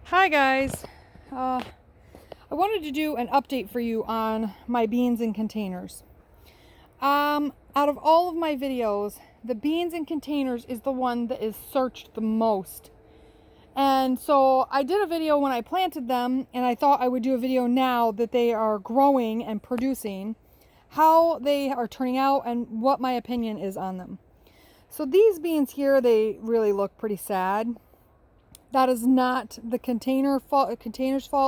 Hi guys, I wanted to do an update for you on my beans in containers. Out of all of my videos, the beans in containers is the one that is searched the most. And so I did a video when I planted them, and I thought I would do a video now that they are growing and producing, how they are turning out and what my opinion is on them. So these beans here, they really look pretty sad. That is not the container's fault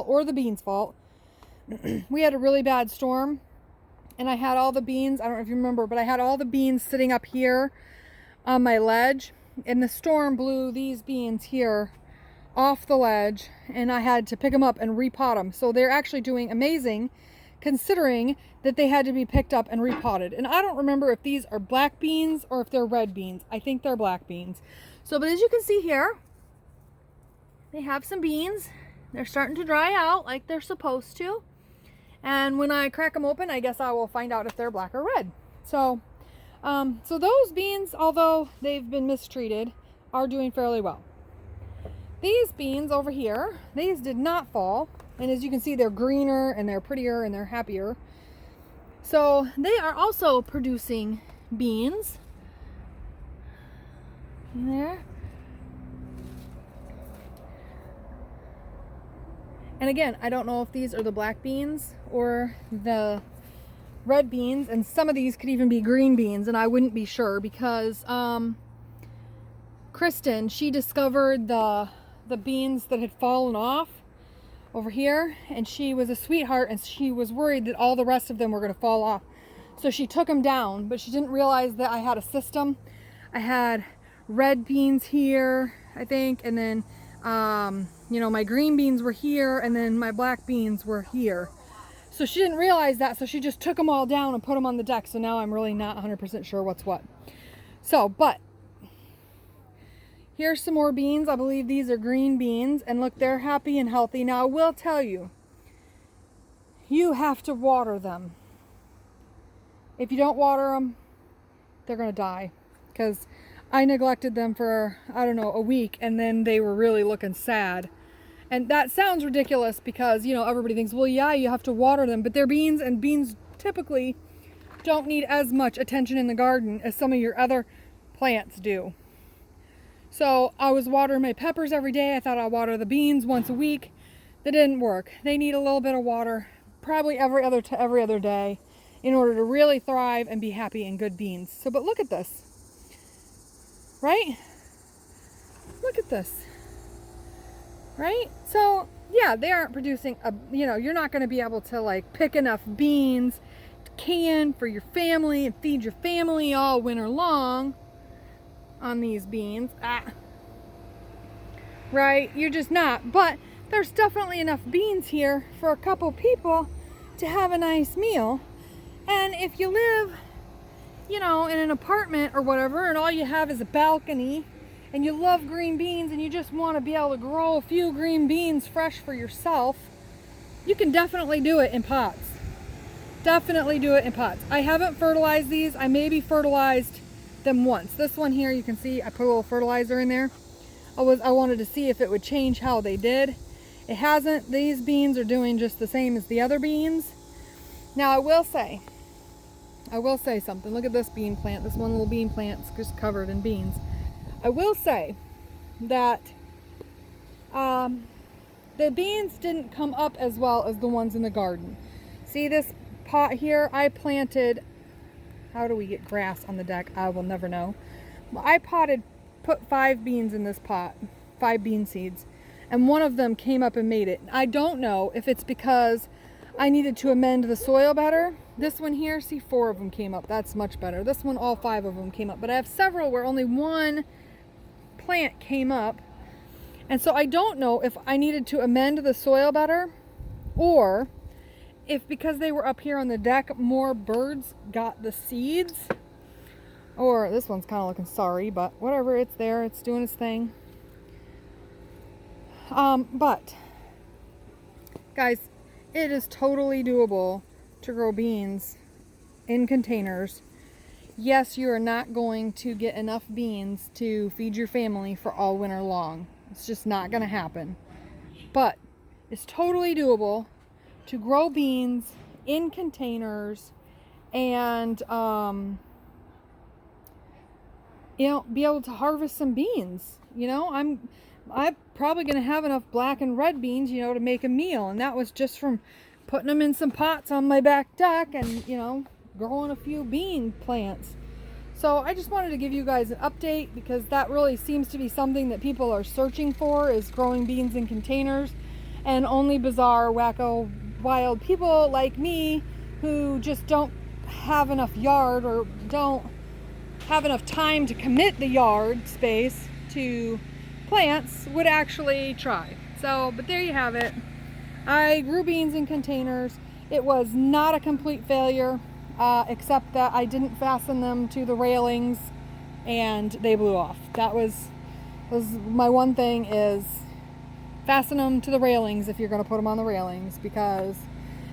or the beans' fault. We had a really bad storm, and I had all the beans, I don't know if you remember, but I had all the beans sitting up here on my ledge, and the storm blew these beans here off the ledge, and I had to pick them up and repot them. So they're actually doing amazing, considering that they had to be picked up and repotted. And I don't remember if these are black beans or if they're red beans. I think they're black beans. So, but as you can see here, they have some beans. They're starting to dry out like they're supposed to. And when I crack them open, I guess I will find out if they're black or red. So, so those beans, although they've been mistreated, are doing fairly well. These beans over here, these did not fall. And as you can see, they're greener and they're prettier and they're happier. So they are also producing beans. There. And again, I don't know if these are the black beans or the red beans, and some of these could even be green beans, and I wouldn't be sure because Kristen, she discovered the beans that had fallen off over here, and she was a sweetheart, and she was worried that all the rest of them were going to fall off. So she took them down, but she didn't realize that I had a system. I had red beans here, I think, and then you know, my green beans were here, and then my black beans were here. So she didn't realize that, so she just took them all down and put them on the deck. So now I'm really not 100% sure what's what. So, but here's some more beans. I believe these are green beans, and look, they're happy and healthy. Now I will tell you, you have to water them. If you don't water them, they're gonna die, because I neglected them for, I don't know, a week, and then they were really looking sad. And that sounds ridiculous because, you know, everybody thinks, well, yeah, you have to water them, but they're beans, and beans typically don't need as much attention in the garden as some of your other plants do. So I was watering my peppers every day. I thought I'd water the beans once a week. That didn't work. They need a little bit of water, probably every other day, in order to really thrive and be happy and good beans. So, but look at this. Right? Look at this. Right? So, yeah, they aren't producing you know, you're not going to be able to like pick enough beans to can for your family and feed your family all winter long on these beans. Right? You're just not. But there's definitely enough beans here for a couple people to have a nice meal. And if you live, you know, in an apartment or whatever, and all you have is a balcony, and you love green beans, and you just want to be able to grow a few green beans fresh for yourself, you can definitely do it in pots. Definitely do it in pots. I haven't fertilized these. I maybe fertilized them once. This one here, you can see I put a little fertilizer in there. I wanted to see if it would change how they did. It hasn't. These beans are doing just the same as the other beans. Now I will say something. Look at this bean plant. This one little bean plant's just covered in beans. I will say that the beans didn't come up as well as the ones in the garden. See this pot here? I planted, how do we get grass on the deck? I will never know. I put 5 beans in this pot, 5 bean seeds, and one of them came up and made it. I don't know if it's because I needed to amend the soil better. This one here, see, 4 of them came up. That's much better. This one, all 5 of them came up. But I have several where only one plant came up. And so I don't know if I needed to amend the soil better, or if because they were up here on the deck, more birds got the seeds. Or this one's kind of looking sorry, but whatever, it's there. It's doing its thing. But, guys, it is totally doable to grow beans in containers. Yes, you are not going to get enough beans to feed your family for all winter long. It's just not going to happen. but it's totally doable to grow beans in containers and you know, be able to harvest some beans. You know, I'm probably going to have enough black and red beans, you know, to make a meal. And that was just from putting them in some pots on my back deck and, you know, growing a few bean plants. So I just wanted to give you guys an update, because that really seems to be something that people are searching for, is growing beans in containers. And only bizarre, wacko, wild people like me who just don't have enough yard or don't have enough time to commit the yard space to plants would actually try. So, but there you have it. I grew beans in containers. It was not a complete failure, except that I didn't fasten them to the railings and they blew off. That was my one thing, is fasten them to the railings if you're going to put them on the railings, because,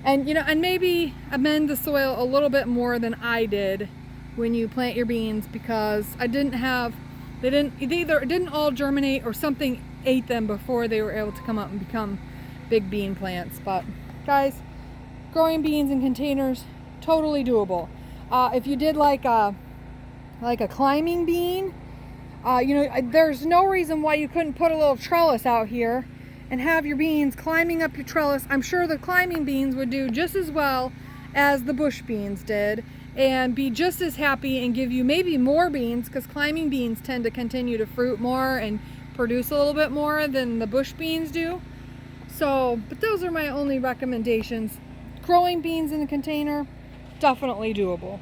and you know, and maybe amend the soil a little bit more than I did when you plant your beans, because they either didn't all germinate or something ate them before they were able to come up and become big bean plants. But guys, growing beans in containers, totally doable. If you did like a climbing bean, you know, there's no reason why you couldn't put a little trellis out here and have your beans climbing up your trellis. I'm sure the climbing beans would do just as well as the bush beans did, and be just as happy and give you maybe more beans, because climbing beans tend to continue to fruit more and produce a little bit more than the bush beans do. So, but those are my only recommendations. Growing beans in a container, definitely doable.